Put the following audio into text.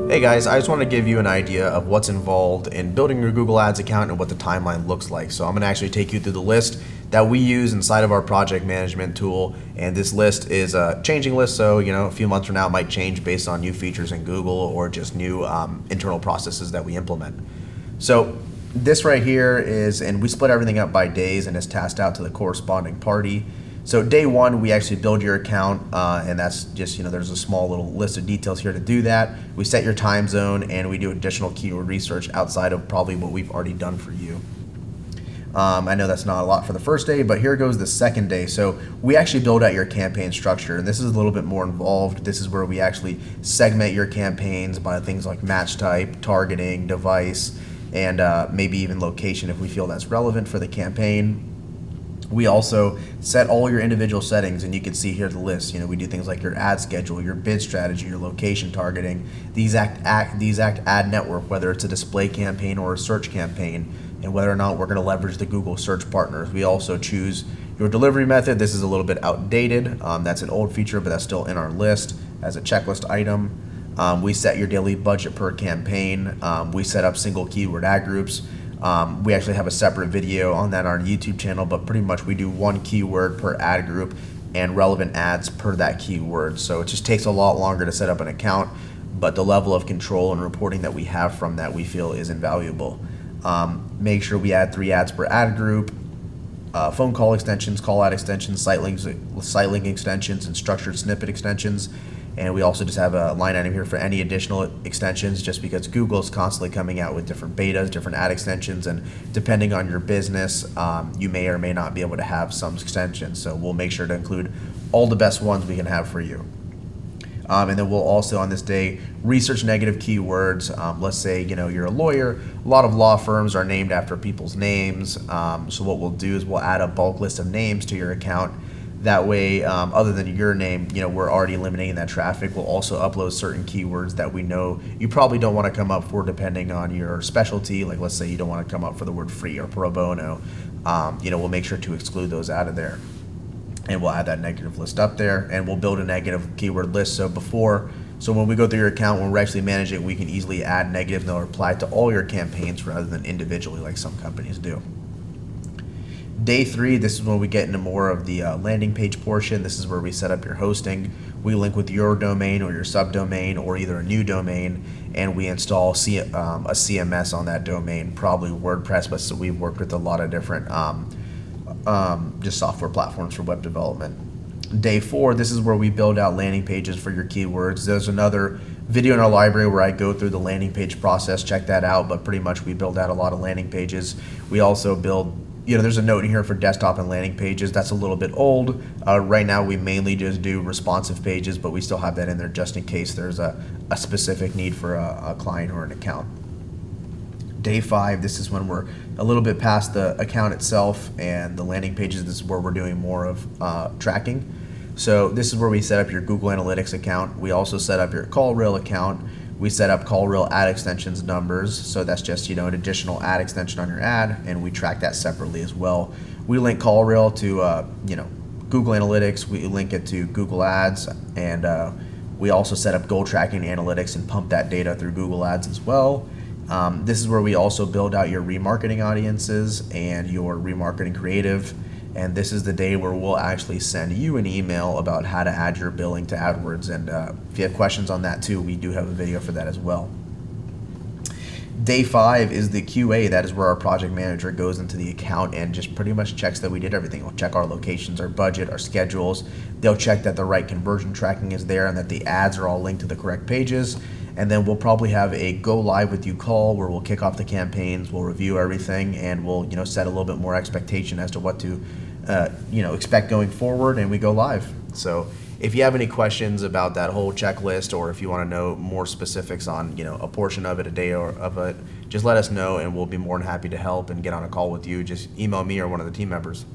Hey guys, I just want to give you an idea of what's involved in building your Google Ads account and what the timeline looks like. So I'm going to actually take you through the list that we use inside of our project management tool. And this list is a changing list, so a few months from now it might change based on new features in Google or just new internal processes that we implement. So this right here is, and we split everything up by days and it's tasked out to the corresponding party. So day one, we actually build your account, and that's just, there's a small little list of details here to do that. We set your time zone, and we do additional keyword research outside of probably what we've already done for you. I know that's not a lot for the first day, but here goes the second day. So we actually build out your campaign structure, and this is a little bit more involved. This is where we actually segment your campaigns by things like match type, targeting, device, and maybe even location if we feel that's relevant for the campaign. We also set all your individual settings, and you can see here the list. We do things like your ad schedule, your bid strategy, your location targeting, the exact ad network, whether it's a display campaign or a search campaign, and whether or not we're going to leverage the Google search partners. We also choose your delivery method. This is a little bit outdated. That's an old feature, but that's still in our list as a checklist item. We set your daily budget per campaign. We set up single keyword ad groups. We actually have a separate video on that on our YouTube channel, but pretty much we do one keyword per ad group and relevant ads per that keyword. So it just takes a lot longer to set up an account, but the level of control and reporting that we have from that we feel is invaluable. Make sure we add 3 ads per ad group, phone call extensions, call out extensions, site link extensions, and structured snippet extensions. And we also just have a line item here for any additional extensions, just because Google is constantly coming out with different betas, different ad extensions, and depending on your business, you may or may not be able to have some extensions. So we'll make sure to include all the best ones we can have for you. And then we'll also on this day research negative keywords. Let's say you're a lawyer. A lot of law firms are named after people's names. So what we'll do is we'll add a bulk list of names to your account. That way, other than your name, we're already eliminating that traffic. We'll also upload certain keywords that we know you probably don't want to come up for depending on your specialty. Like let's say you don't want to come up for the word free or pro bono. We'll make sure to exclude those out of there. And we'll add that negative list up there, and we'll build a negative keyword list. So when we go through your account, when we're actually managing it, we can easily add negatives and they'll apply to all your campaigns rather than individually like some companies do. Day 3, this is when we get into more of the landing page portion. This is where we set up your hosting. We link with your domain or your subdomain or either a new domain, and we install a CMS on that domain, probably WordPress, but so we've worked with a lot of different just software platforms for web development. Day 4, this is where we build out landing pages for your keywords. There's another video in our library where I go through the landing page process. Check that out, but pretty much we build out a lot of landing pages. We also build there's a note in here for desktop and landing pages. That's a little bit old. Right now we mainly just do responsive pages, but we still have that in there just in case there's a specific need for a client or an account. Day 5, this is when we're a little bit past the account itself and the landing pages. This is where we're doing more of tracking. So this is where we set up your Google Analytics account. We also set up your CallRail account. We set up CallRail ad extensions numbers, so that's just an additional ad extension on your ad, and we track that separately as well. We link CallRail to Google Analytics. We link it to Google Ads, and we also set up goal tracking analytics and pump that data through Google Ads as well. This is where we also build out your remarketing audiences and your remarketing creative. And this is the day where we'll actually send you an email about how to add your billing to AdWords. And if you have questions on that too, we do have a video for that as well. Day 5 is the QA. That is where our project manager goes into the account and just pretty much checks that we did everything. We'll check our locations, our budget, our schedules. They'll check that the right conversion tracking is there and that the ads are all linked to the correct pages. And then we'll probably have a go live with you call where we'll kick off the campaigns, we'll review everything, and we'll set a little bit more expectation as to what to expect going forward, and we go live. So if you have any questions about that whole checklist, or if you want to know more specifics on a portion of it, a day or of it, just let us know and we'll be more than happy to help and get on a call with you. Just email me or one of the team members.